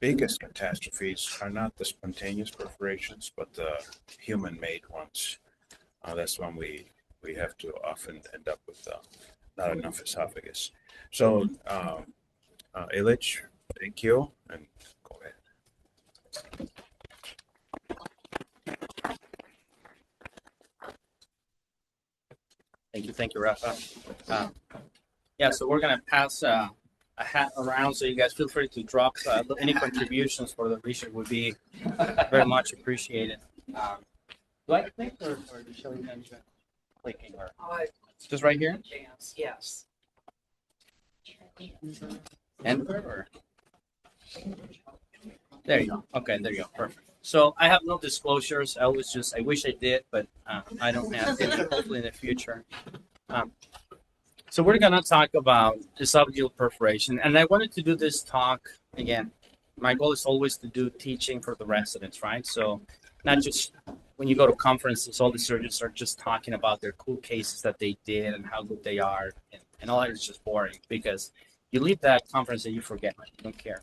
biggest catastrophes are not the spontaneous perforations, but the human-made ones. That's when we have to often end up with not enough esophagus. So, Ilitch, thank you, and go ahead. Thank you, Rafa. Yeah, so we're gonna pass a hat around, so you guys feel free to drop any contributions for the research would be very much appreciated. Do I click or shall we mention clicking or just right here? Yes. Enter or there you go. Okay, there you go. Perfect. So I have no disclosures. I wish I did, but I don't have any. Hopefully in the future. Um, so we're gonna talk about esophageal perforation, and I wanted to do this talk again. My goal is always to do teaching for the residents, right? So not just when you go to conferences, all the surgeons are just talking about their cool cases that they did and how good they are, and all that is just boring because you leave that conference and you forget, you don't care.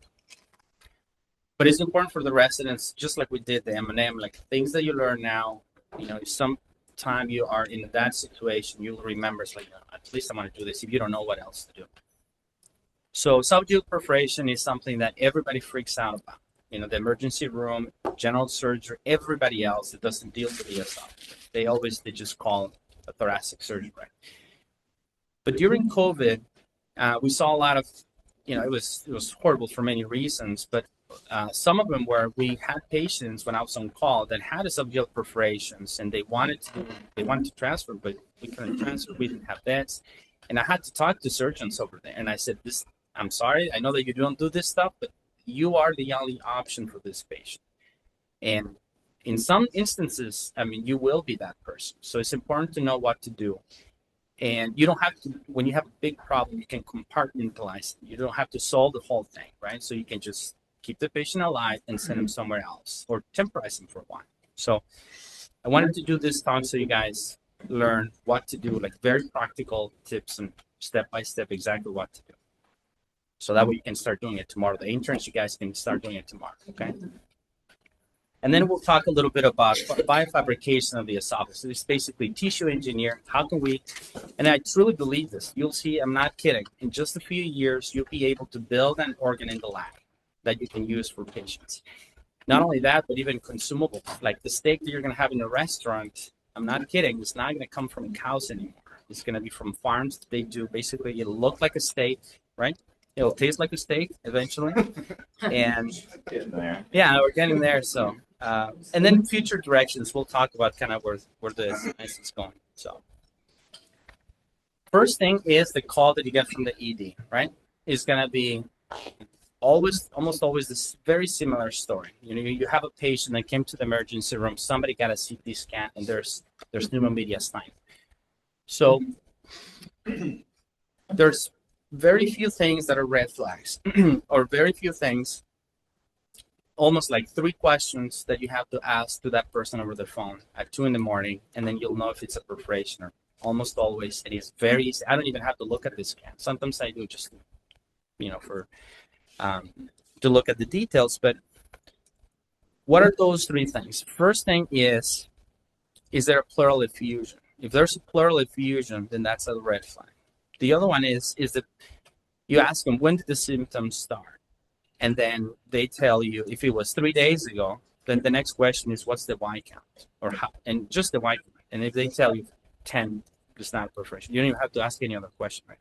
But it's important for the residents, just like we did the M&M, like things that you learn now, if some time you are in that situation, you'll remember, it's like, at least I'm going to do this if you don't know what else to do. So esophageal perforation is something that everybody freaks out about. The emergency room, general surgery, everybody else that doesn't deal with the esophagus. They just call a thoracic surgery, right? But during COVID, we saw a lot of, it was horrible for many reasons, but some of them were we had patients when I was on call that had esophageal perforations and they wanted to transfer, but we couldn't transfer. We didn't have beds, and I had to talk to surgeons over there. And I said, I'm sorry, I know that you don't do this stuff, but you are the only option for this patient. And in some instances, you will be that person. So it's important to know what to do. And you don't have to, when you have a big problem, you can compartmentalize it. You don't have to solve the whole thing, right? So you can just keep the patient alive and send them somewhere else or temporize them for a while. So I wanted to do this talk so you guys learn what to do, like very practical tips and step-by-step exactly what to do. So that way you can start doing it tomorrow. The interns, you guys can start doing it tomorrow, okay? And then we'll talk a little bit about biofabrication of the esophagus. It's basically tissue engineer. How can we, and I truly believe this, you'll see, I'm not kidding, in just a few years, you'll be able to build an organ in the lab that you can use for patients. Not only that, but even consumables, like the steak that you're going to have in a restaurant. I'm not kidding. It's not going to come from cows anymore. It's going to be from farms. They do basically, it'll look like a steak, right? It'll taste like a steak eventually. And yeah, we're getting there. So, and then future directions, we'll talk about kind of where the science is going. So first thing is the call that you get from the ED, right? It's going to be almost always this very similar story. You have a patient that came to the emergency room, somebody got a CT scan, and there's pneumomediastinum. So there's very few things that are red flags, or very few things, almost like 3 questions that you have to ask to that person over the phone at 2 a.m, and then you'll know if it's a perforation or almost always it is very easy. I don't even have to look at the scan. Sometimes I do just, for to look at the details, but what are those 3 things? First thing is there a pleural effusion? If there's a pleural effusion, then that's a red flag. The other one is that you ask them, when did the symptoms start? And then they tell you, if it was 3 days ago, then the next question is, what's the Y count? Or how, and just the Y count. And if they tell you 10, it's not a perforation. You don't even have to ask any other question, right?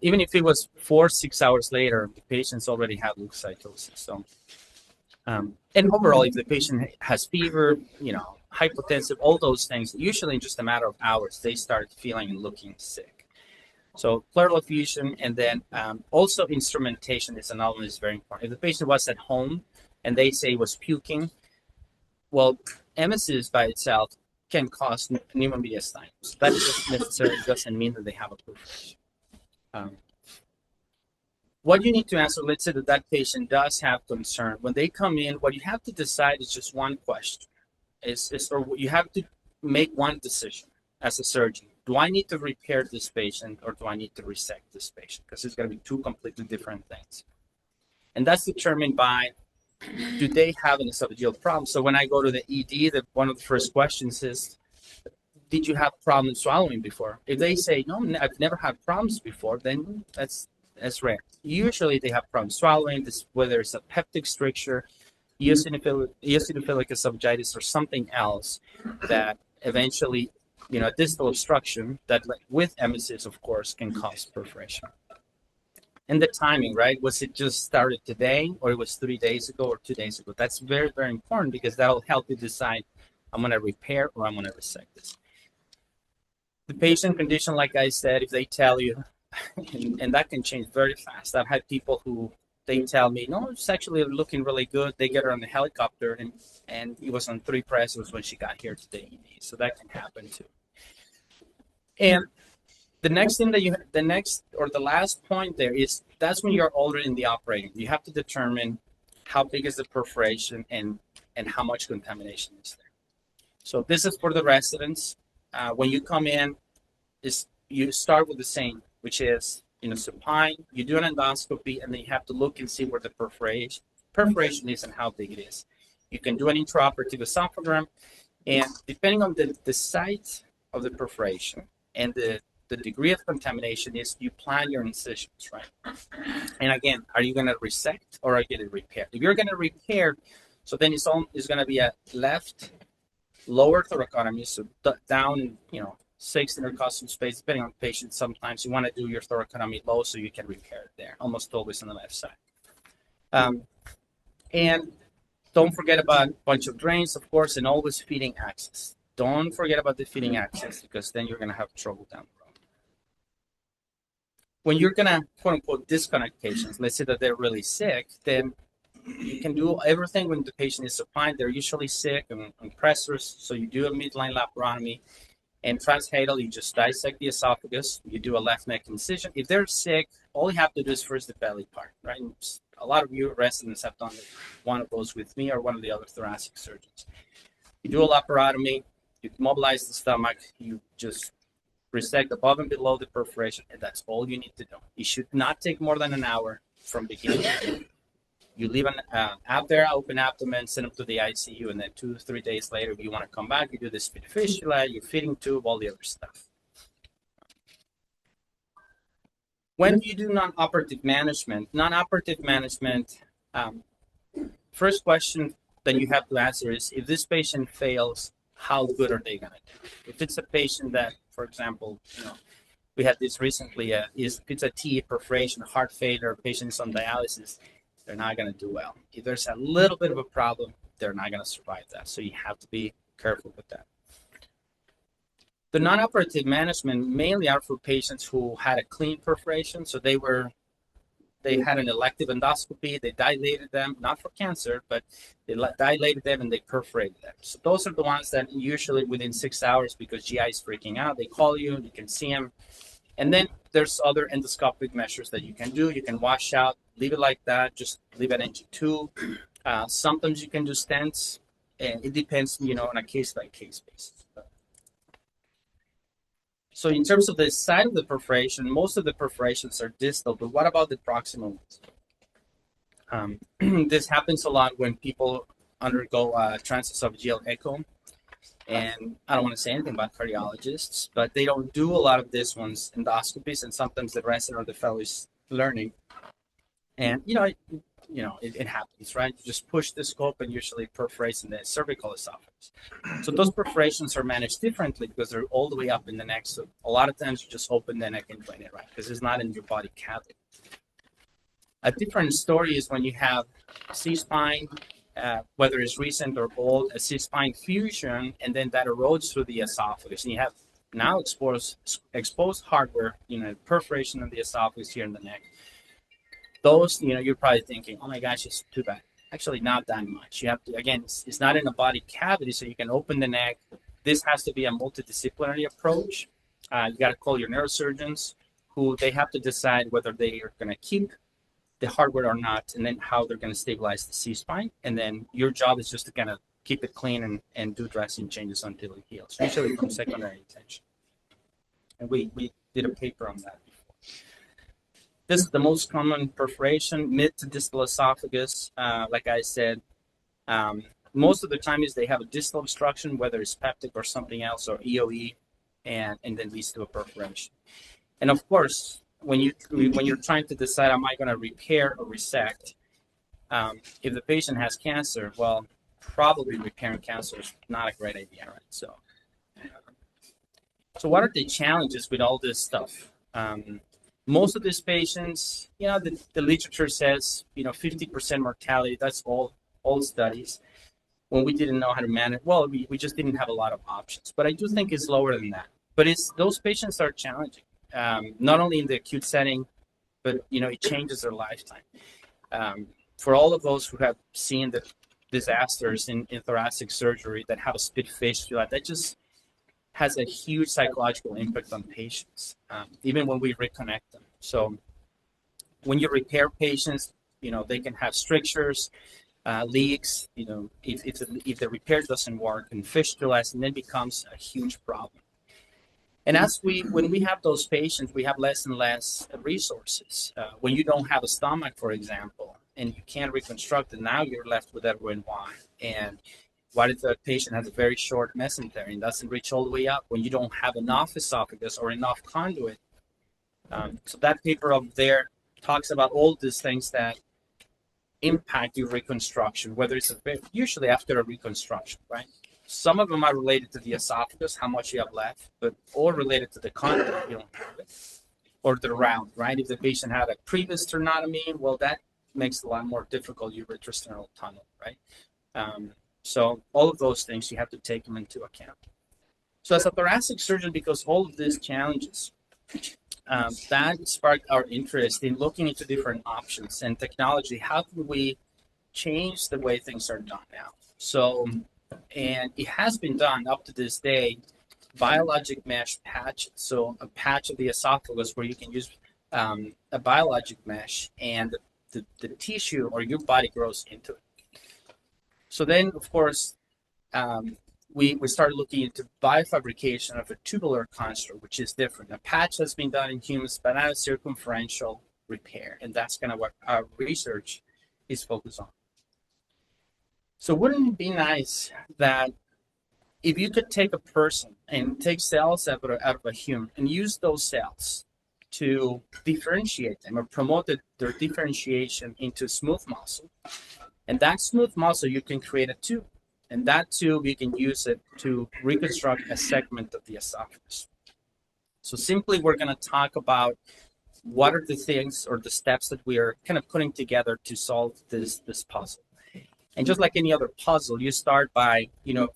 Even if it was 4-6 hours later, the patient's already had leukocytosis. So, and overall, if the patient has fever, hypotensive, all those things, usually in just a matter of hours, they start feeling and looking sick. So pleural effusion, and then also instrumentation is another one that's very important. If the patient was at home and they say was puking, well, emesis by itself can cause pneumomediastinum. So that just necessarily doesn't mean that they have a perforation. What you need to answer, let's say that patient does have concern. When they come in, what you have to decide is just one question. Or you have to make one decision as a surgeon. Do I need to repair this patient or do I need to resect this patient? Because it's going to be 2 completely different things. And that's determined by, do they have an esophageal problem? So when I go to the ED, one of the first questions is, did you have problems swallowing before? If they say, no, I've never had problems before, then that's rare. Usually they have problems swallowing, whether it's a peptic stricture, eosinophilic esophagitis, or something else that eventually, a distal obstruction that, with emesis, of course, can cause perforation. And the timing, right? Was it just started today, or it was 3 days ago or 2 days ago? That's very, very important, because that'll help you decide, I'm going to repair or I'm going to resect this. The patient condition, like I said, if they tell you, and that can change very fast. I've had people who, they tell me, no, it's actually looking really good. They get her on the helicopter, and it was on 3 presses when she got here to the ED. So that can happen too. And the next thing the last point there is, that's when you're already in the operating. You have to determine how big is the perforation and how much contamination is there. So this is for the residents. When you come in, you start with the same, which is, supine, you do an endoscopy, and then you have to look and see where the perforation is and how big it is. You can do an intraoperative esophagram, and depending on the site of the perforation and the degree of contamination is, you plan your incisions, right? And again, are you going to resect or are you going to repair? If you're going to repair, so then it's going to be a left lower thoracotomy, so down, 6 intercostal space, depending on the patient. Sometimes you want to do your thoracotomy low so you can repair it there, almost always on the left side. And don't forget about a bunch of drains, of course, and always feeding access. Don't forget about the feeding access, because then you're going to have trouble down the road. When you're going to, quote unquote, disconnect patients, let's say that they're really sick, then you can do everything when the patient is supine. They're usually sick and on pressors, so you do a midline laparotomy. And transhaedal, you just dissect the esophagus. You do a left neck incision. If they're sick, all you have to do is first the belly part, right? And a lot of you residents have done one of those with me or one of the other thoracic surgeons. You do a laparotomy, you mobilize the stomach, you just resect above and below the perforation, and that's all you need to do. It should not take more than an hour from beginning to end. You leave an open abdomen, send them to the ICU, and then 2 to 3 days later, if you want to come back, you do the spit fistula, your feeding tube, all the other stuff. When you do non-operative management, first question that you have to answer is, if this patient fails, how good are they going to do? If it's a patient that, for example, we had this recently, if it's a TE perforation, heart failure, patients on dialysis, they're not going to do well. If there's a little bit of a problem, they're not going to survive that. So you have to be careful with that. The non-operative management mainly are for patients who had a clean perforation. So they had an elective endoscopy, they dilated them, not for cancer, but they dilated them and they perforated them. So those are the ones that usually within 6 hours, because GI is freaking out, they call you, you can see them. And then there's other endoscopic measures that you can do. You can wash out, leave it like that, just leave it NG2. Sometimes you can do stents, and it depends, on a case-by-case basis. So in terms of the side of the perforation, most of the perforations are distal, but what about the proximal ones? This happens a lot when people undergo transesophageal echo. And I don't want to say anything about cardiologists, but they don't do a lot of this one's endoscopies, and sometimes the resident or the fellow is learning. And, it happens, right? You just push the scope and usually perforates in the cervical esophagus. So those perforations are managed differently because they're all the way up in the neck. So a lot of times you just open the neck and drain it, right? Because it's not in your body cavity. A different story is when you have C-spine, whether it's recent or old, a C-spine fusion, and then that erodes through the esophagus. And you have now exposed hardware, perforation in the esophagus here in the neck. Those, you're probably thinking, oh my gosh, it's too bad. Actually, not that much. You have to, again, it's not in a body cavity, so you can open the neck. This has to be a multidisciplinary approach. You got to call your neurosurgeons, who they have to decide whether they are going to keep the hardware or not, and then how they're going to stabilize the C-spine. And then your job is just to kind of keep it clean and do dressing changes until it heals, usually from secondary attention. And we did a paper on that before. This is the most common perforation, mid to distal esophagus. Like I said, most of the time is they have a distal obstruction, whether it's peptic or something else, or EOE, and then leads to a perforation. And of course, when you're trying to decide, am I going to repair or resect? If the patient has cancer, well, probably repairing cancer is not a great idea, right? So what are the challenges with all this stuff? Most of these patients, the literature says, 50% mortality. That's all studies. When we didn't know how to manage, well, we just didn't have a lot of options. But I do think it's lower than that. But those patients are challenging, not only in the acute setting, but it changes their lifetime. For all of those who have seen the disasters in thoracic surgery that have a spit fistula, that just has a huge psychological impact on patients, even when we reconnect them. So when you repair patients, they can have strictures, leaks, if the repair doesn't work, and fistulas, and then becomes a huge problem. And when we have those patients, we have less and less resources. When you don't have a stomach, for example, and you can't reconstruct it, now you're left with everyone why. And what if the patient has a very short mesentery and doesn't reach all the way up when you don't have enough esophagus or enough conduit? So that paper up there talks about all these things that impact your reconstruction, whether it's usually after a reconstruction, right? Some of them are related to the esophagus, how much you have left, but all related to the conduit, you don't have it, or the route, right? If the patient had a previous sternotomy, well, that makes it a lot more difficult, your retrosternal tunnel, right? So all of those things, you have to take them into account. So as a thoracic surgeon, because all of these challenges, that sparked our interest in looking into different options and technology. How can we change the way things are done now? So, and it has been done up to this day, biologic mesh patch. So a patch of the esophagus where you can use a biologic mesh and the tissue or your body grows into it. So then, of course, we started looking into biofabrication of a tubular construct, which is different. A patch has been done in humans, but not a circumferential repair. And that's kind of what our research is focused on. So wouldn't it be nice that if you could take a person and take cells out of a human and use those cells to differentiate them or promote their differentiation into smooth muscle, and that smooth muscle, you can create a tube. And that tube, you can use it to reconstruct a segment of the esophagus. So simply, we're going to talk about what are the things or the steps that we are kind of putting together to solve this puzzle. And just like any other puzzle, you start by,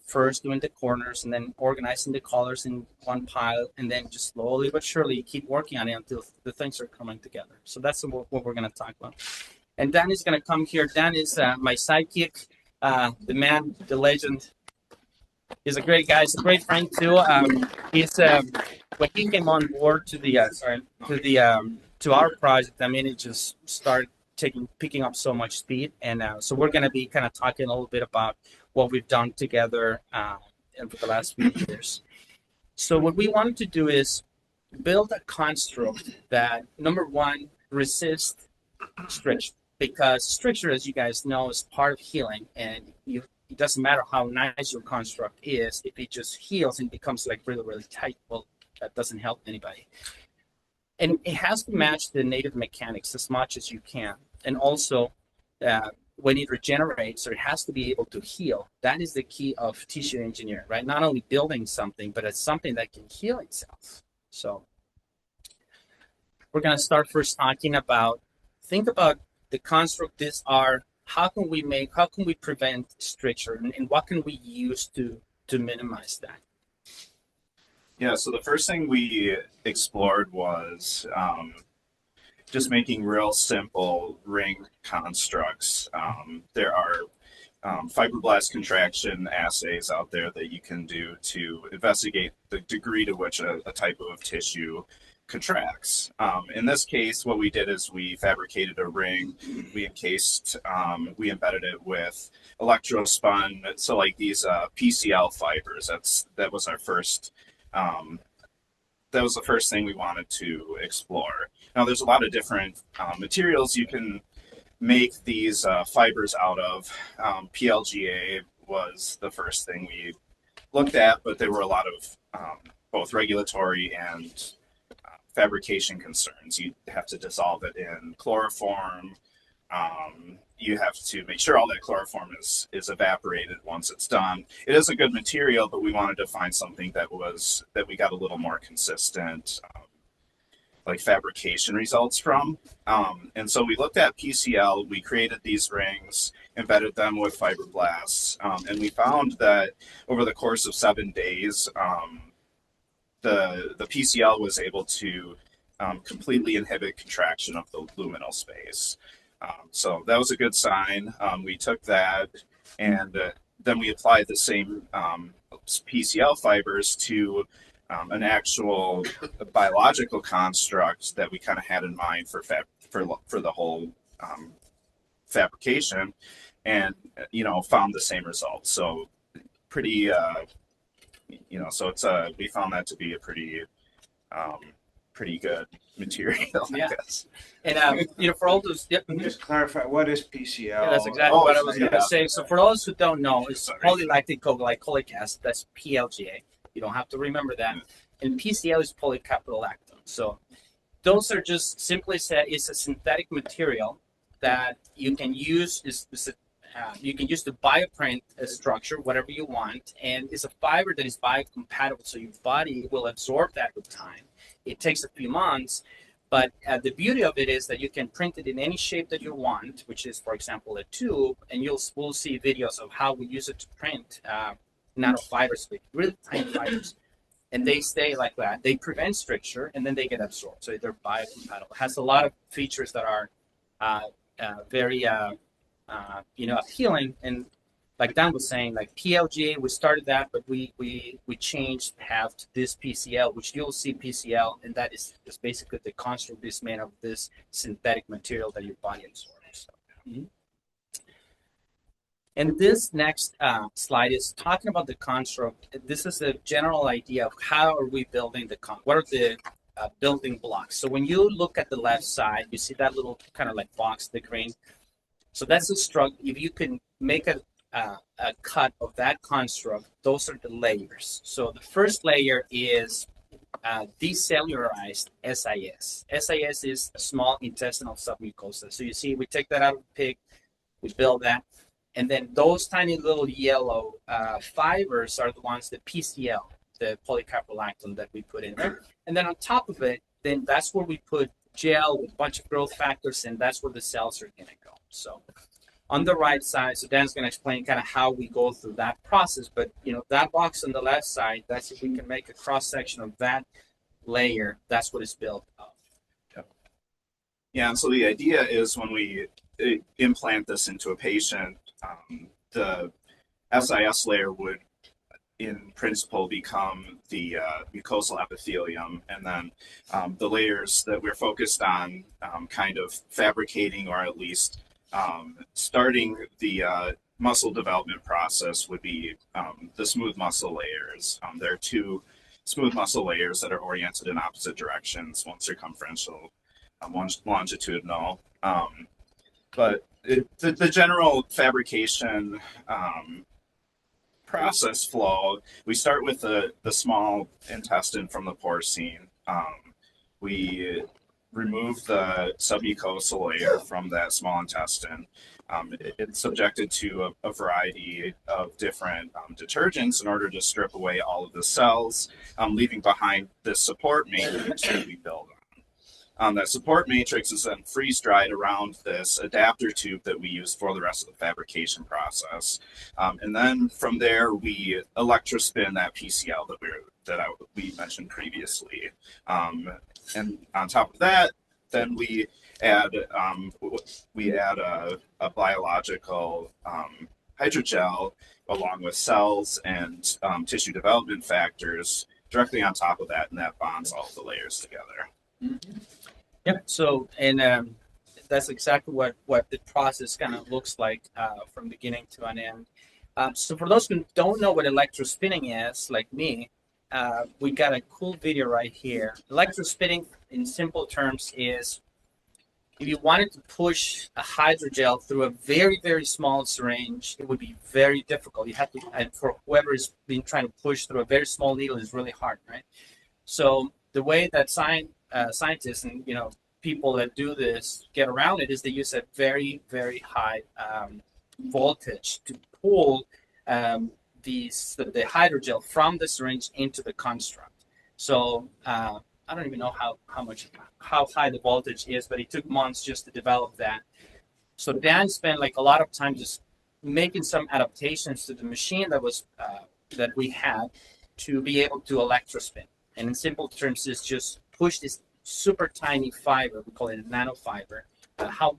first doing the corners and then organizing the colors in one pile. And then just slowly but surely, you keep working on it until the things are coming together. So that's what we're going to talk about. And Dan is going to come here. Dan is my sidekick. The man, the legend. He's a great guy. He's a great friend too. He's when he came on board to our project. I mean, it just started picking up so much speed, and so we're going to be kind of talking a little bit about what we've done together for the last few years. So what we wanted to do is build a construct that, number one, resists stricture. Because stricture, as you guys know, is part of healing, and it doesn't matter how nice your construct is, if it just heals and becomes like really, really tight, well, that doesn't help anybody. And it has to match the native mechanics as much as you can. And also, when it regenerates, or it has to be able to heal, that is the key of tissue engineering, right? Not only building something, but it's something that can heal itself. So we're going to start first talking about, think about the construct. How can we prevent stricture, and what can we use to minimize that? Yeah, so the first thing we explored was just making real simple ring constructs. There are fibroblast contraction assays out there that you can do to investigate the degree to which a type of tissue contracts. In this case, what we did is we fabricated a ring, we embedded it with electrospun, so like these PCL fibers. That was our first that was the first thing we wanted to explore. Now, there's a lot of different materials you can make these fibers out of. PLGA was the first thing we looked at, but there were a lot of both regulatory and fabrication concerns. You have to dissolve it in chloroform. You have to make sure all that chloroform is evaporated once it's done. It is a good material, but we wanted to find something that we got a little more consistent, like fabrication results from. And so we looked at PCL. We created these rings, embedded them with fibroblasts, and we found that over the course of 7 days, the PCL was able to completely inhibit contraction of the luminal space. So that was a good sign. We took that and then we applied the same PCL fibers to an actual biological construct that we kind of had in mind for the whole fabrication, and found the same results. So pretty, so it's we found that to be a pretty good material, I guess. And for all those, Just clarify, what is PCL? yeah, that's exactly what I was going to say. So for those who don't know, it's polylactic glycolic acid. That's PLGA. You don't have to remember that. And PCL is polycaprolactone. So those are just simply said, it's a synthetic material that you can use. You can use to bioprint a structure, whatever you want, and it's a fiber that is biocompatible, so your body will absorb that with time. It takes a few months, but the beauty of it is that you can print it in any shape that you want, which is, for example, a tube, and we'll see videos of how we use it to print nanofibers, like really tiny fibers, and they stay like that. They prevent stricture, and then they get absorbed, so they're biocompatible. It has a lot of features that are very appealing. And like Dan was saying, like PLGA, we started that, but we changed half to this PCL, which you'll see PCL, and that is basically the construct is made of this synthetic material that your body absorbs. So. And this next slide is talking about the construct. This is a general idea of how are we building what are the building blocks. So when you look at the left side, you see that little kind of like box, the green. So that's a structure. If you can make a cut of that construct, those are the layers. So the first layer is decellularized SIS. SIS is a small intestinal submucosa. So you see, we take that out of the pig, we build that, and then those tiny little yellow fibers are the ones, the PCL, the polycaprolactone that we put in there. And then on top of it, then that's where we put gel with a bunch of growth factors, and that's where the cells are going to go. So on the right side, so Dan's going to explain kind of how we go through that process, but that box on the left side, that's if we can make a cross section of that layer, that's what it's built of. Yeah, and so the idea is when we implant this into a patient, the SIS layer would in principle become the mucosal epithelium, and then the layers that we're focused on kind of fabricating, or at least starting the muscle development process, would be the smooth muscle layers. There are 2 smooth muscle layers that are oriented in opposite directions, one circumferential, one longitudinal. But the general fabrication process flow, we start with the small intestine from the porcine. We remove the submucosal layer from that small intestine. It's subjected to a variety of different detergents in order to strip away all of the cells, leaving behind this support matrix that we build on. That support matrix is then freeze-dried around this adapter tube that we use for the rest of the fabrication process. And then from there, we electrospin that PCL that we mentioned previously. And on top of that, then we add a biological hydrogel along with cells and tissue development factors directly on top of that, and that bonds all the layers together. Mm-hmm. Yep. So, and that's exactly what the process kind of looks like from beginning to an end. So for those who don't know what electrospinning is, like me, we got a cool video right here. Electrospinning, in simple terms, is if you wanted to push a hydrogel through a very, very small syringe, it would be very difficult. You have to, and for whoever is been trying to push through a very small needle is really hard, right? So the way that scientists and people that do this get around it is they use a very, very high voltage to pull the hydrogel from the syringe into the construct. So I don't even know how high the voltage is, but it took months just to develop that. So Dan spent like a lot of time just making some adaptations to the machine that we had to be able to electrospin. And in simple terms, is just push this super tiny fiber. We call it a nanofiber.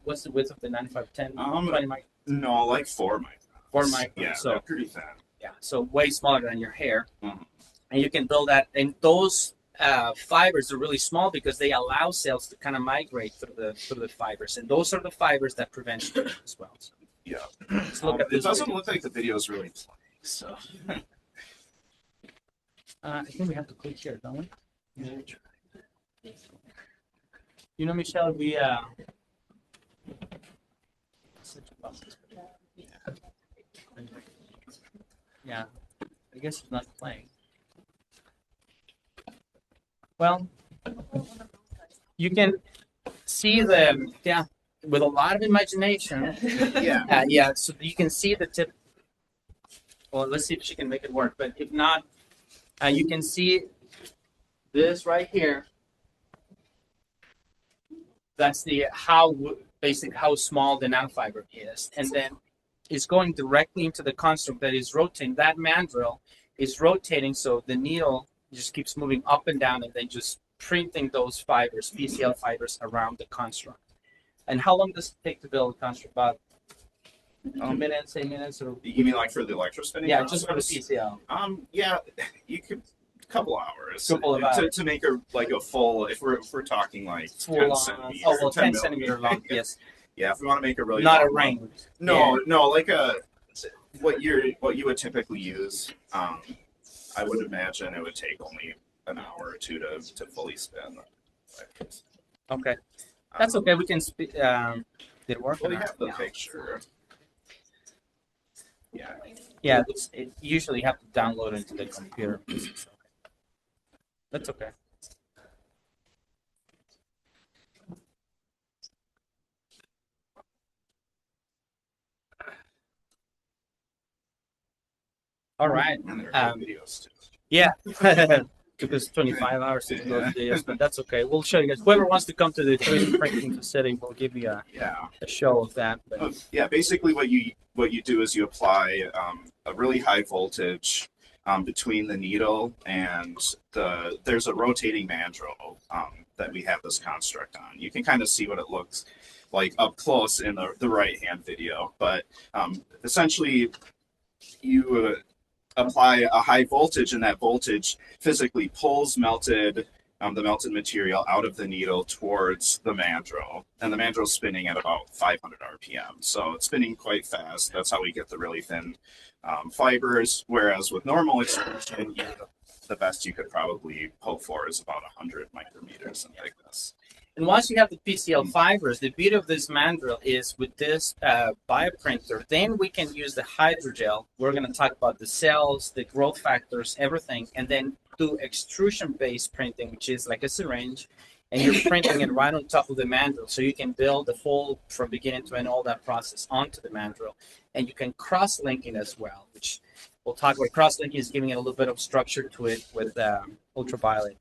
What's the width of the nanofiber? 10, 20 microns? No, like 4 microns. 4 microns. Yeah, so they're pretty thin. Yeah, so way smaller than your hair. Mm-hmm. And you can build that. And those fibers are really small because they allow cells to kind of migrate through the fibers. And those are the fibers that prevent spread as well. So yeah. let's look at this. It doesn't look like the video is really playing, so. I think we have to click here, don't we? Yeah. Michelle, we yeah, I guess it's not playing. Well, you can see with a lot of imagination. Yeah. So you can see the tip. Well, let's see if she can make it work. But if not, you can see this right here. That's how small the nanofiber is, and then it's going directly into the construct that is rotating. That mandrel is rotating, so the needle just keeps moving up and down, and then just printing those fibers, PCL fibers, around the construct. And how long does it take to build a construct? About 2 minutes, 8 minutes, or You mean like for the electrospinning? yeah, process? just for the PCL. Yeah, you could. Couple hours To make a full, if we're talking like full 10 on. centimeters. Oh well, 10 millimeters. centimeter long. Yes. Yeah, if we want to make a really Not a long ring. one. No, like what you would typically use. I would imagine it would take only an hour or two to fully spin. Okay, that's okay. We can did it work? Well, or you not? have the Yeah. picture. Yeah. Yeah, usually you have to download it into the computer. That's okay. All right. And there are videos too. Yeah. Took us 25 hours to go through this, but that's okay. We'll show you guys. Whoever wants to come to the 3D printing facility, we'll give you a show of that. But Yeah, basically what you do is you apply a really high voltage between the needle and there's a rotating mandrel that we have this construct on. You can kind of see what it looks like up close in the right hand video, but essentially you apply a high voltage, and that voltage physically pulls the melted material out of the needle towards the mandrel, and the mandrel is spinning at about 500 RPM. So it's spinning quite fast. That's how we get the really thin fibers. Whereas with normal extrusion, the best you could probably hope for is about 100 micrometers in thickness. And once you have the PCL fibers, the beauty of this mandrel is with this bioprinter, then we can use the hydrogel. We're going to talk about the cells, the growth factors, everything, and then do extrusion-based printing, which is like a syringe, and you're printing it right on top of the mandrel. So you can build the full, from beginning to end, all that process onto the mandrel. And you can cross-link it as well, which we'll talk about. Cross-linking is giving it a little bit of structure to it with ultraviolet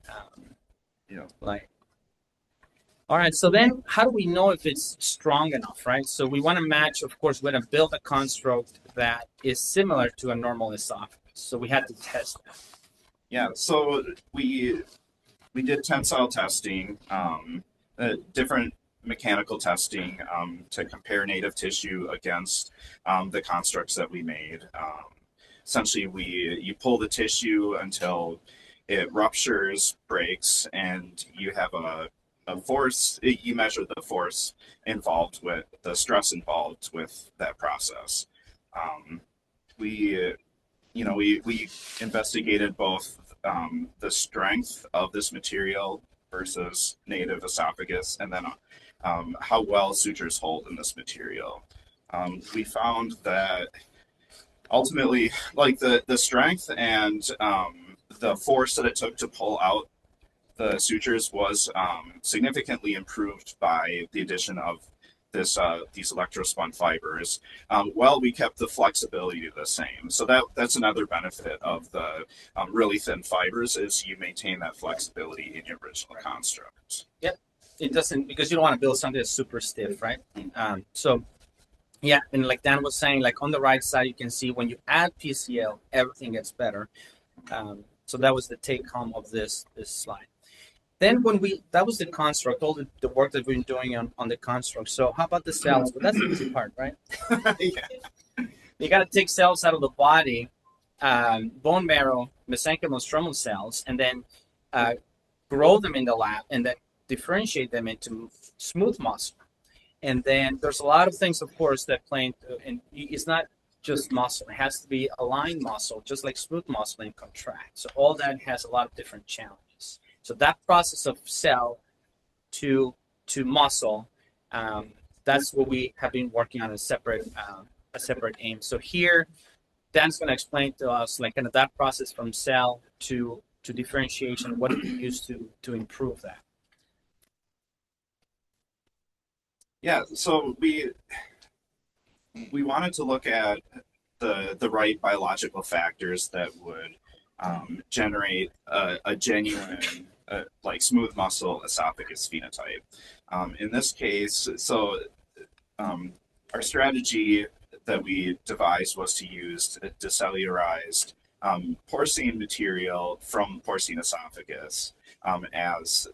light. All right, so then how do we know if it's strong enough, right? So we want to match, of course, we're going to build a construct that is similar to a normal esophagus. So we had to test that. Yeah, so we did tensile testing, different mechanical testing to compare native tissue against the constructs that we made. Essentially, you pull the tissue until it ruptures, breaks, and you have a force. You measure the force involved with the stress involved with that process. We investigated both the strength of this material versus native esophagus, and then how well sutures hold in this material. We found that ultimately, like the strength and the force that it took to pull out the sutures was significantly improved by the addition of these electrospun fibers. Well, we kept the flexibility the same. So that's another benefit of the really thin fibers is you maintain that flexibility in your original construct. Yep. It doesn't, because you don't want to build something that's super stiff, right? So yeah, and like Dan was saying, like on the right side, you can see when you add PCL, everything gets better. So that was the take home of this slide. Then that was the construct, all the work that we've been doing on the construct. So how about the cells? Well, that's the easy part, right? Yeah. You got to take cells out of the body, bone marrow, mesenchymal stromal cells, and then grow them in the lab, and then differentiate them into smooth muscle. And then there's a lot of things, of course, that play into, and it's not just muscle. It has to be aligned muscle, just like smooth muscle and contract. So all that has a lot of different challenges. So that process of cell to muscle, that's what we have been working on a separate aim. So here, Dan's going to explain to us like kind of that process from cell to differentiation. What do we use to improve that? Yeah, so we wanted to look at the right biological factors that would generate a genuine like smooth muscle esophagus phenotype. In this case, so our strategy that we devised was to use decellularized porcine material from porcine esophagus as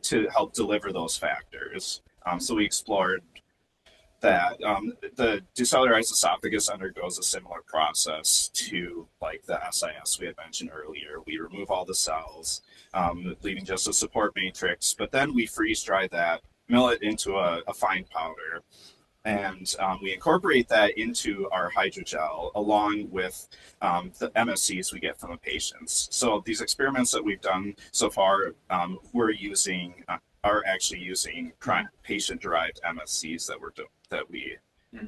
to help deliver those factors. So we explored that the decellularized esophagus undergoes a similar process to like the SIS we had mentioned earlier. We remove all the cells, leaving just a support matrix, but then we freeze dry that, mill it into a fine powder, and we incorporate that into our hydrogel along with the MSCs we get from the patients. So these experiments that we've done so far, are actually using patient-derived MSCs that we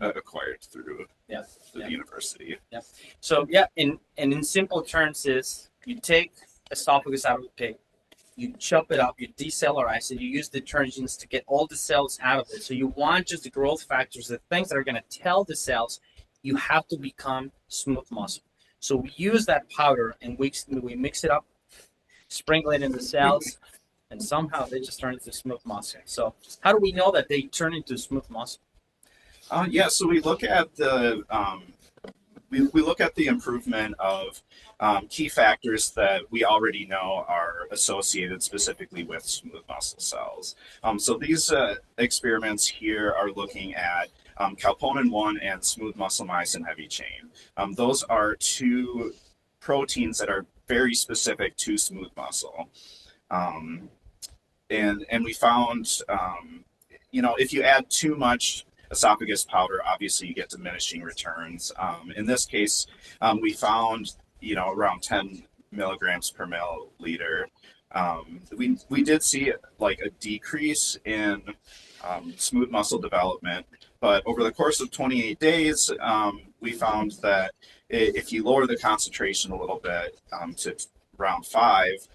acquired through the university. Yeah. So yeah, in simple terms, is you take esophagus out of the pig, you chop it up, you decellularize it, you use detergents to get all the cells out of it. So you want just the growth factors, the things that are going to tell the cells you have to become smooth muscle. So we use that powder and we mix it up, sprinkle it in the cells, and somehow they just turn into smooth muscle. So how do we know that they turn into smooth muscle? So we look at the we look at the improvement of key factors that we already know are associated specifically with smooth muscle cells. So these experiments here are looking at calponin-1 and smooth muscle myosin heavy chain. Those are two proteins that are very specific to smooth muscle. And we found, if you add too much esophagus powder, obviously you get diminishing returns. In this case, we found, around 10 milligrams per milliliter. We did see like a decrease in smooth muscle development, but over the course of 28 days, we found that if you lower the concentration a little bit to around 5,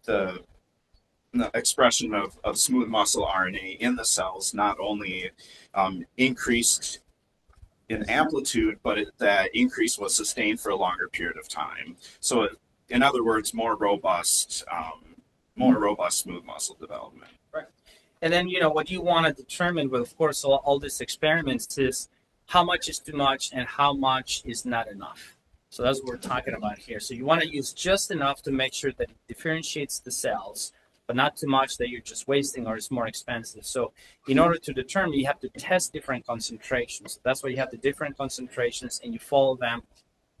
the expression of smooth muscle RNA in the cells not only increased in amplitude, but that increase was sustained for a longer period of time. So, in other words, more robust smooth muscle development. Right. And then, what you want to determine with, of course, all these experiments is how much is too much and how much is not enough. So that's what we're talking about here. So you want to use just enough to make sure that it differentiates the cells, but not too much that you're just wasting or it's more expensive. So in order to determine, you have to test different concentrations. That's why you have the different concentrations and you follow them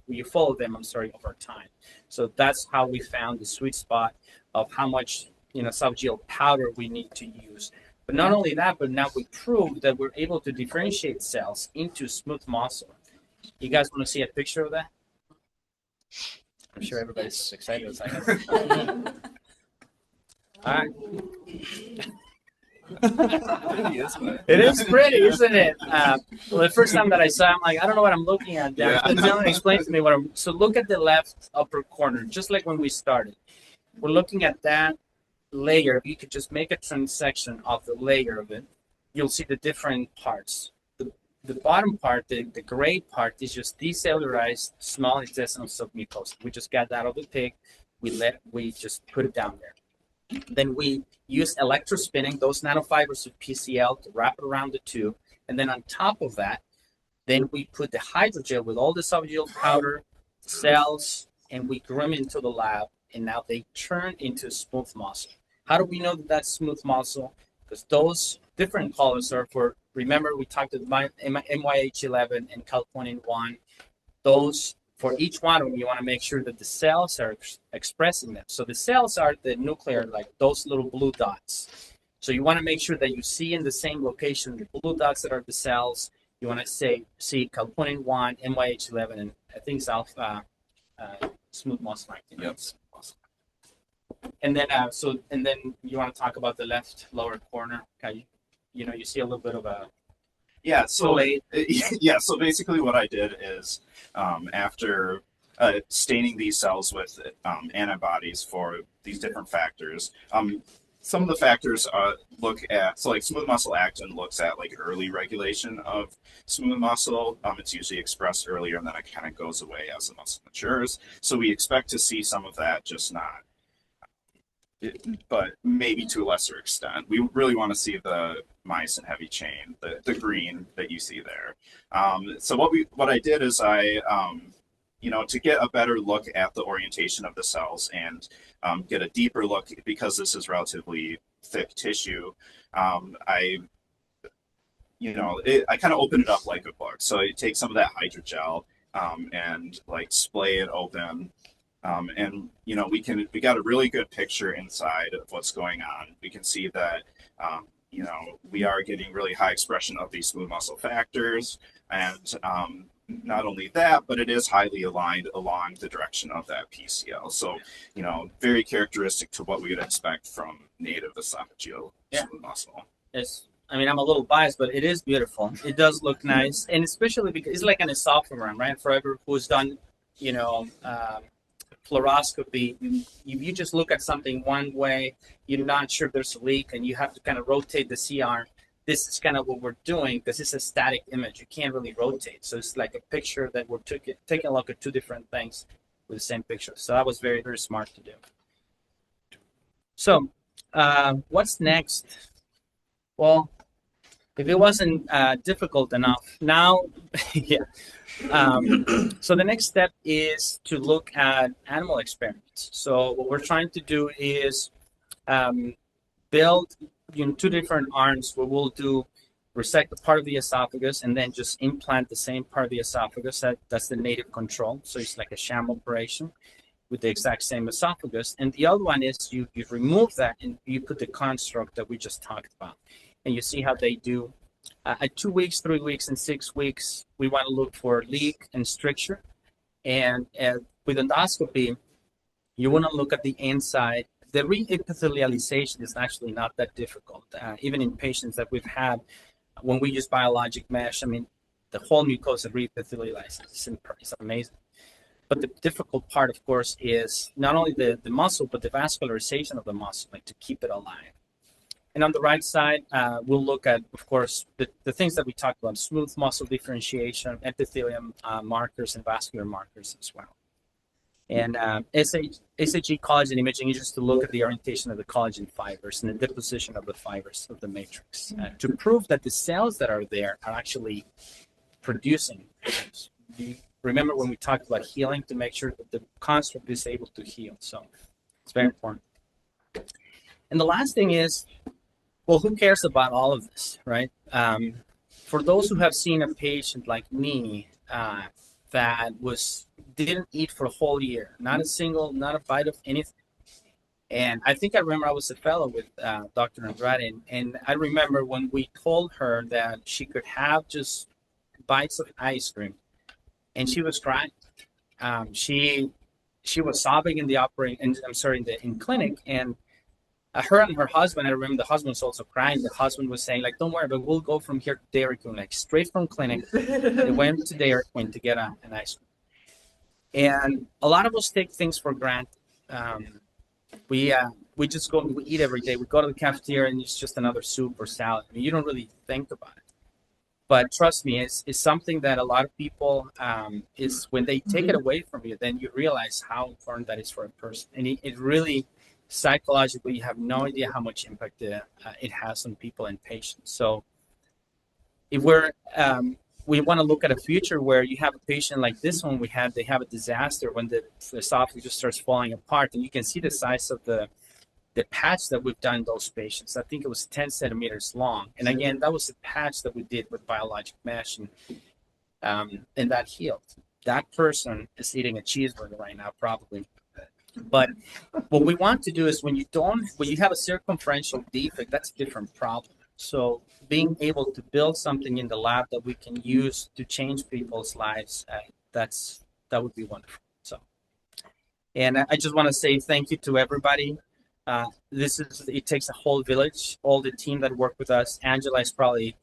over time. So that's how we found the sweet spot of how much esophageal powder we need to use. But not only that, but now we proved that we're able to differentiate cells into smooth muscle. You guys want to see a picture of that? I'm sure everybody's as excited as I am. All right. It is pretty, isn't it? Well, the first time that I saw it, I'm like, I don't know what I'm looking at. Dan. Yeah. Someone explain to me what I'm. So look at the left upper corner, just like when we started. We're looking at that layer. You could just make a transection of the layer of it. You'll see the different parts. The bottom part, the gray part, is just decellularized small intestinal submucosa. We just got that out of the pig. We just put it down there. Then we use electrospinning those nanofibers of PCL to wrap it around the tube. And then on top of that, then we put the hydrogel with all the esophageal powder, cells, and we grew them into the lab. And now they turn into smooth muscle. How do we know that that's smooth muscle? Because those different colors are for, remember we talked about MYH11 and calponin 1. Those, for each one of them, you want to make sure that the cells are expressing them. So the cells are the nuclear, like those little blue dots. So you want to make sure that you see in the same location the blue dots that are the cells. You want to see calponin 1, MYH11, and I think it's alpha smooth muscle actin. Yep. And then, and then you want to talk about the left lower corner. Okay, you see a little bit of a Yeah, so fillet. yeah, so basically what I did is after staining these cells with antibodies for these different factors, some of the factors look at, so like smooth muscle actin looks at like early regulation of smooth muscle. It's usually expressed earlier and then it kind of goes away as the muscle matures. So we expect to see some of that, just not. But maybe to a lesser extent. We really want to see the myosin heavy chain, the green that you see there. So what I did is I, to get a better look at the orientation of the cells and get a deeper look, because this is relatively thick tissue, I kind of open it up like a book. So I take some of that hydrogel and like splay it open. And we got a really good picture inside of what's going on. We can see that we are getting really high expression of these smooth muscle factors, and not only that, but it is highly aligned along the direction of that PCL. So very characteristic to what we would expect from native esophageal smooth muscle. I'm a little biased, but it is beautiful. It does look nice, and especially because it's like an esophagram, right? For everyone who's done, fluoroscopy, if you just look at something one way, you're not sure there's a leak and you have to kind of rotate the CR. This is kind of what we're doing because it's a static image. You can't really rotate. So it's like a picture that we're taking a look at two different things with the same picture. So that was very, very smart to do. So what's next? Well, if it wasn't difficult enough, now, yeah. So the next step is to look at animal experiments. So what we're trying to do is build two different arms where we'll resect a part of the esophagus and then just implant the same part of the esophagus. That's the native control. So it's like a sham operation with the exact same esophagus. And the other one is you remove that and you put the construct that we just talked about. And you see how they do. At 2 weeks, 3 weeks, and 6 weeks, we want to look for leak and stricture. And with endoscopy, you want to look at the inside. The re-epithelialization is actually not that difficult. Even in patients that we've had, when we use biologic mesh, the whole mucosa re-epithelializes. It's amazing. But the difficult part, of course, is not only the muscle, but the vascularization of the muscle, like to keep it alive. And on the right side, we'll look at, of course, the things that we talked about: smooth muscle differentiation, epithelium markers, and vascular markers as well. And SHG collagen imaging is just to look at the orientation of the collagen fibers and the deposition of the fibers of the matrix to prove that the cells that are there are actually producing. You remember when we talked about healing, to make sure that the construct is able to heal. So it's very important. And the last thing is, well, who cares about all of this, right? For those who have seen a patient like me that didn't eat for a whole year, not a bite of anything. And I think I remember I was a fellow with Dr. Andrade, and I remember when we told her that she could have just bites of ice cream, and she was crying. She she was sobbing in the operating, in clinic, and her and her husband, I remember the husband was also crying. The husband was saying, like, don't worry, but we'll go from here to Dairy Queen, like straight from clinic. They went to Dairy Queen to get an ice cream. And a lot of us take things for granted. We just go and we eat every day. We go to the cafeteria and it's just another soup or salad. I mean, you don't really think about it. But trust me, it's something that a lot of people is when they take it away from you, then you realize how important that is for a person. And it really, psychologically, you have no idea how much impact it has on people and patients. So if we want to look at a future where you have a patient like this one they have a disaster when the esophagus just starts falling apart, and you can see the size of the patch that we've done in those patients. I think it was 10 centimeters long. And again, that was the patch that we did with biologic mesh, and that healed. That person is eating a cheeseburger right now, probably. But what we want to do is when you have a circumferential defect, that's a different problem. So being able to build something in the lab that we can use to change people's lives, that would be wonderful. So, and I just want to say thank you to everybody. It takes a whole village, all the team that work with us. Angela is probably,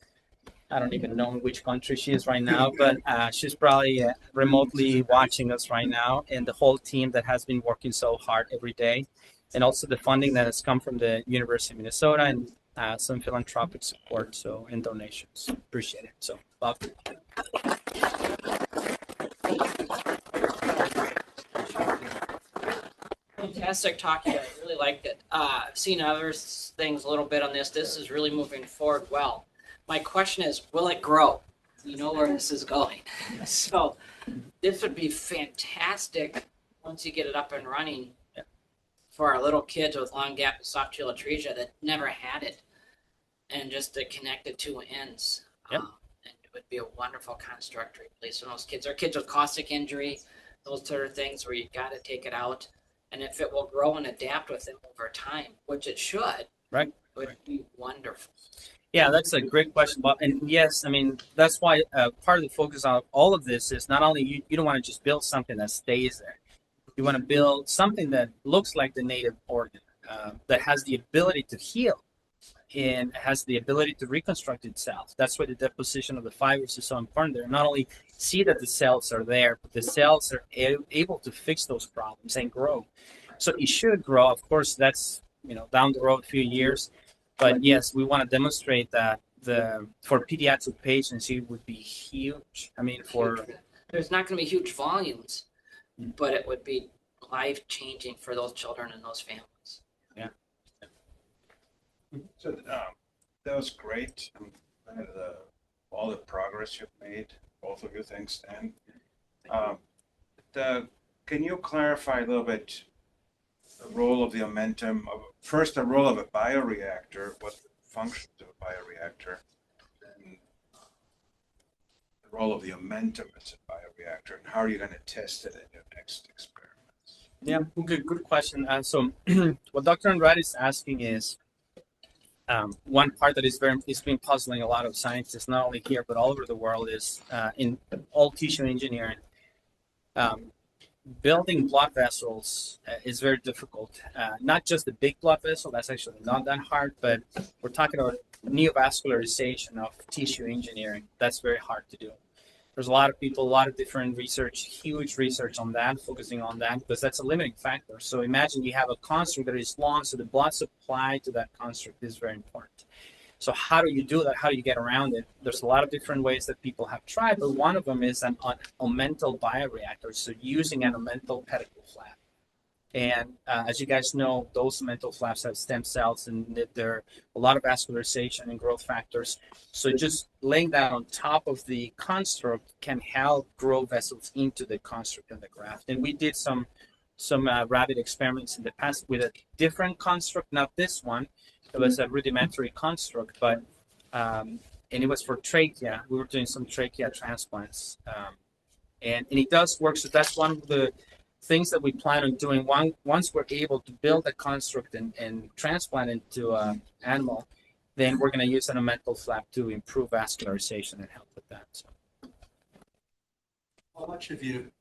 I don't even know in which country she is right now, but she's probably remotely watching us right now, and the whole team that has been working so hard every day, and also the funding that has come from the University of Minnesota and some philanthropic support, and donations. Appreciate it. So, Bob. Fantastic talk here. I really liked it. I've seen other things a little bit on this. This is really moving forward well. My question is, will it grow? You know where this is going. So this would be fantastic once you get it up and running for our little kids with long gap esophageal atresia that never had it, and just to connect the two ends. Yep. It would be a wonderful construct to replace those kids. Or kids with caustic injury, those sort of things where you got to take it out. And if it will grow and adapt with them over time, which it should, right, it would be wonderful. Yeah, that's a great question, Bob. And yes, I mean, that's why part of the focus on all of this is not only you don't want to just build something that stays there. You want to build something that looks like the native organ, that has the ability to heal and has the ability to reconstruct itself. That's why the deposition of the fibers is so important. They're not only see that the cells are there, but the cells are able to fix those problems and grow. So it should grow. Of course, that's down the road a few years. But yes, we want to demonstrate that for pediatric patients, it would be huge. I mean, there's not going to be huge volumes, but it would be life-changing for those children and those families. Yeah. So that was great. All the progress you've made, both of you, thanks, Dan. Can you clarify a little bit the role of the omentum? First, the role of a bioreactor, what the functions of a bioreactor, and the role of the omentum as a bioreactor, and how are you going to test it in your next experiments? Yeah, good question. So what Dr. Andrade is asking is, one part that is been puzzling a lot of scientists, not only here but all over the world, is in all tissue engineering. Building blood vessels is very difficult. Not just the big blood vessel, that's actually not that hard, but we're talking about neovascularization of tissue engineering. That's very hard to do. There's a lot of people, a lot of different research, huge research on that, focusing on that, because that's a limiting factor. So imagine you have a construct that is long, so the blood supply to that construct is very important. So how do you do that? How do you get around it? There's a lot of different ways that people have tried, but one of them is an omental bioreactor, so using an omental pedicle flap. And as you guys know, those omental flaps have stem cells, and there are a lot of vascularization and growth factors. So just laying that on top of the construct can help grow vessels into the construct and the graft. And we did some rabbit experiments in the past with a different construct, not this one. It was a rudimentary construct, but and it was for trachea. We were doing some trachea transplants, and it does work. So that's one of the things that we plan on doing. Once we're able to build a construct and transplant it to an animal, then we're going to use an omental flap to improve vascularization and help with that. So. How much have you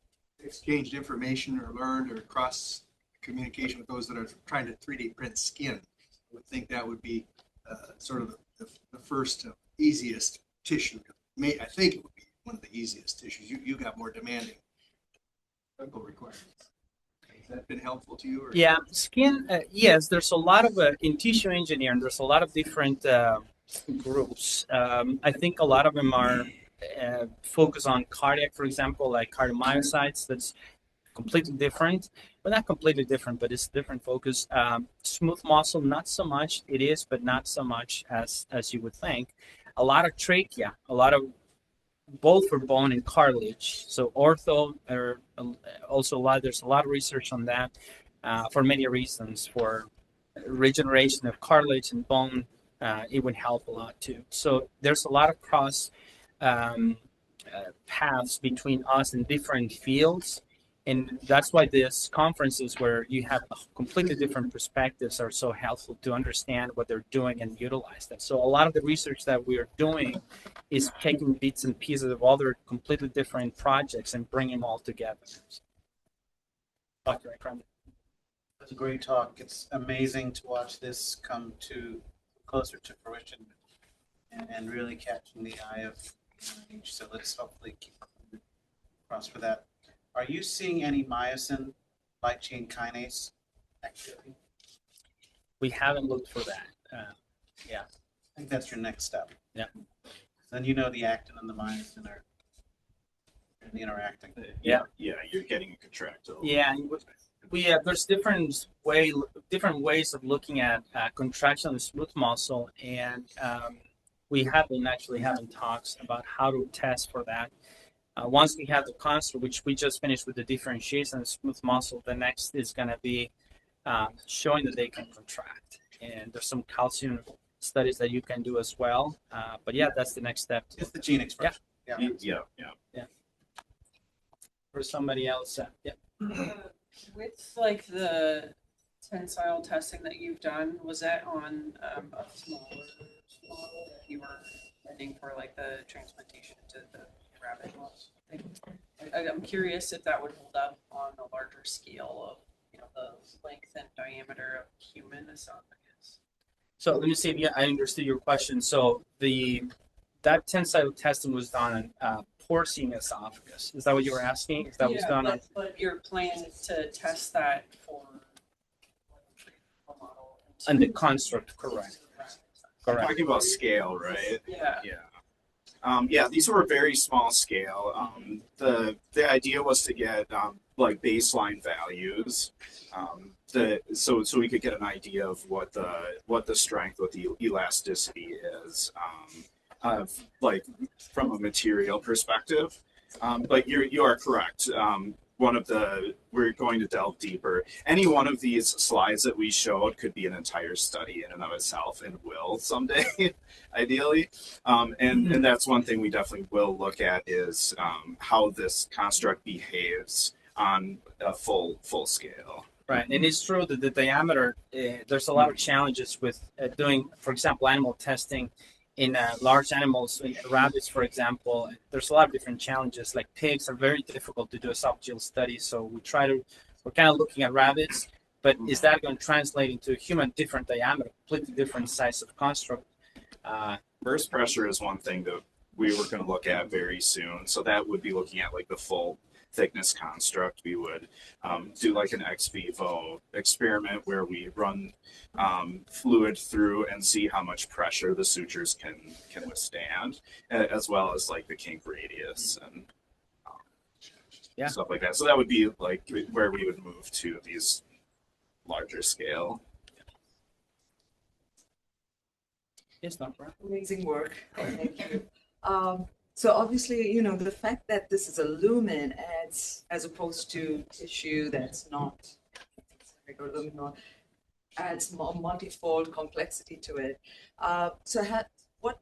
exchanged information or learned or cross communication with those that are trying to 3D print skin. I would think that would be sort of the first easiest tissue. I think it would be one of the easiest tissues. You got more demanding clinical requirements. Has that been helpful to you? Or? Yeah, skin, yes, there's a lot of, in tissue engineering, there's a lot of different groups. I think a lot of them are focused on cardiac, for example, like cardiomyocytes. That's completely different, but not completely different, but it's different focus. Smooth muscle, not so much. It is, but not so much as you would think. A lot of trachea, a lot of both for bone and cartilage. So ortho, or also there's a lot of research on that for many reasons. For regeneration of cartilage and bone, it would help a lot too. So there's a lot of cross paths between us and different fields. And that's why these conferences where you have completely different perspectives are so helpful to understand what they're doing and utilize that. So a lot of the research that we are doing is taking bits and pieces of other completely different projects and bringing them all together. Dr. Akram. That's a great talk. It's amazing to watch this come to closer to fruition and really catching the eye of each. So let's hopefully keep across for that. Are you seeing any myosin light chain kinase activity? We haven't looked for that. Yeah. I think that's your next step. Yeah. Then you know the actin and the myosin are interacting. Yeah. Yeah, you're getting a contractile. Yeah. We there's different ways of looking at contraction of the smooth muscle, and we have been actually having talks about how to test for that. Once we have the construct, which we just finished with the differentiation of smooth muscle, the next is going to be showing that they can contract. And there's some calcium studies that you can do as well. But yeah, that's the next step. It's the gene expression. Yeah. For somebody else, yeah. With like the tensile testing that you've done, was that on a smaller model that you were running for like the transplantation to the rabbit model? I'm curious if that would hold up on a larger scale of, the length and diameter of human esophagus. So let me see if I understood your question. So that tensile testing was done on porcine esophagus. Is that what you were asking? If that was done on? But your plan is to test that for a model. On the construct, correct. Correct. Talking about scale, right? Yeah. Yeah. These were very small scale. The idea was to get like baseline values, so we could get an idea of what the strength, what the elasticity is, like from a material perspective. But you are correct. We're going to delve deeper. Any one of these slides that we showed could be an entire study in and of itself, and will someday, ideally. And that's one thing we definitely will look at is how this construct behaves on a full scale. Right, and it's true that the diameter, there's a lot of challenges with doing, for example, animal testing in large animals, rabbits, for example. There's a lot of different challenges. Like pigs are very difficult to do esophageal studies, so we're kind of looking at rabbits, but is that going to translate into human different diameter, completely different size of construct? Burst pressure is one thing that we were going to look at very soon. So that would be looking at like the full thickness construct. We would do like an ex vivo experiment where we run fluid through and see how much pressure the sutures can withstand, as well as like the kink radius and stuff like that. So that would be like where we would move to these larger scale. It's not right. Amazing work. Thank you. So obviously, the fact that this is a lumen adds, as opposed to tissue that's not regular luminal, adds more multifold complexity to it. So what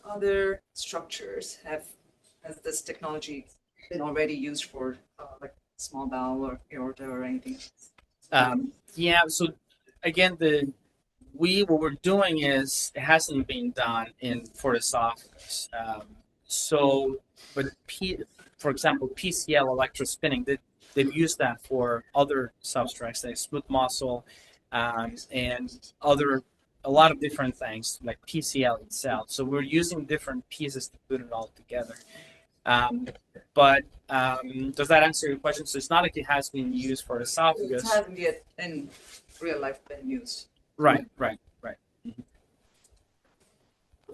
other structures has this technology been already used for, like small bowel or aorta or anything? So again, what we're doing is it hasn't been done for esophagus. But for example, PCL electrospinning, they've used that for other substrates like smooth muscle and a lot of different things like PCL itself. So we're using different pieces to put it all together. But does that answer your question? So it's not like it has been used for It esophagus. hasn't yet in real life been used. Right. I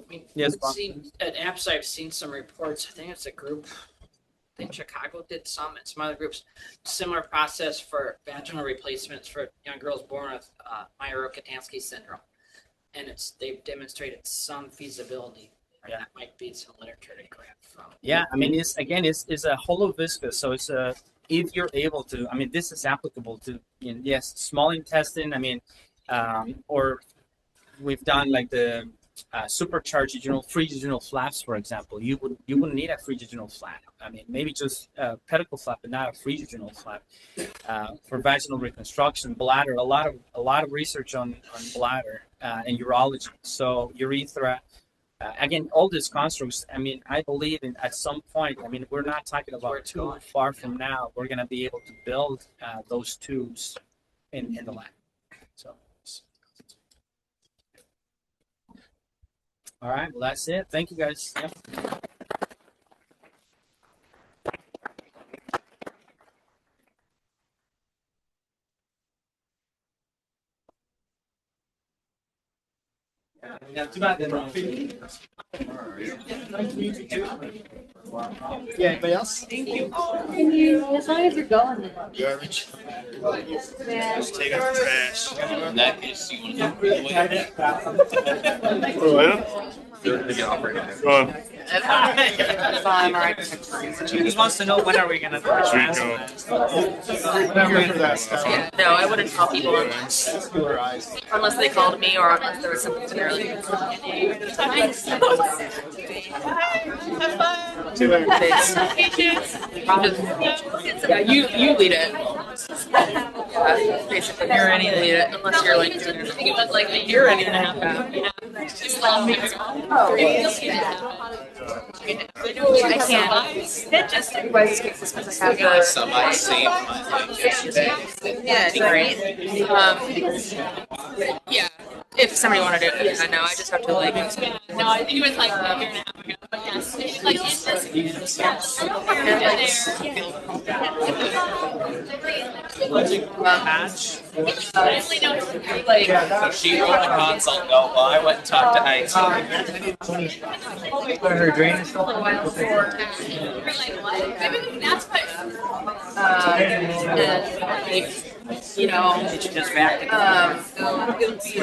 mean, Yes, I've Bob. seen, at APS, I've seen some reports. I think it's a group. I think Chicago did some, and some other groups. Similar process for vaginal replacements for young girls born with Myuro-Katanski syndrome, and they've demonstrated some feasibility. Or Yeah. that might be some literature to grab from. Yeah, I mean, it's a hollow viscous, so it's a if you're able to, I mean, this is applicable to yes, small intestine. I mean, or we've done like the supercharged free jejunal flaps, for example. You wouldn't need a free jejunal flap. I mean, maybe just a pedicle flap, but not a free jejunal flap. For vaginal reconstruction, bladder, a lot of research on bladder and urology. So urethra. Again, all these constructs, I mean, I believe at some point, I mean, we're not talking about too far from now, we're going to be able to build those tubes in the lab. So, all right, well, that's it. Thank you, guys. Yep. Yeah, too bad. Yeah, anybody else? Thank you. Can you, as long as you're going. Garbage. Just take out the trash. In that case, you want to go Go on. She just wants to know when are we going to do it. No, I wouldn't call people unless they called me or unless there was something early. Yeah, you lead it. Yeah, basically, you're any lead it unless you're like doing it. It was like a year and a half. I can't. That just was because I have Somebody saved my life yesterday. yeah, it's great. Yeah, if somebody wanted it, yeah, no, I just have to like. No, I think it was like a year and a half ago. But yes, it's like So she wrote a consult note while I went and talked to IT. Her drainage. You know, It's just back. you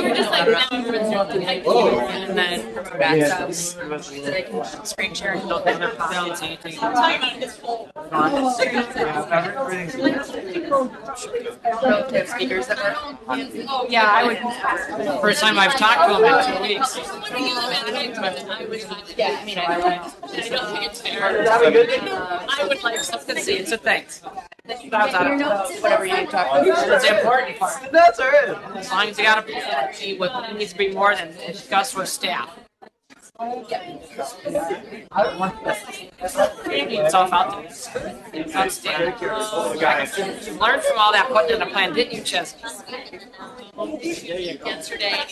were just like, and then back up so they can screen share and don't Balance anything. have speakers that are. Yeah, I would. First time I've talked to him in 2 weeks. Yeah, I mean, I don't think it's fair. I would like something to see. It's a thing. whatever you talk about. It's the important part. That's all right. As long as you got to see what needs to be more than discussed with staff. It's all out there. It's outstanding. You learned from all that putting in a plan, didn't you, Chesney? Yesterday.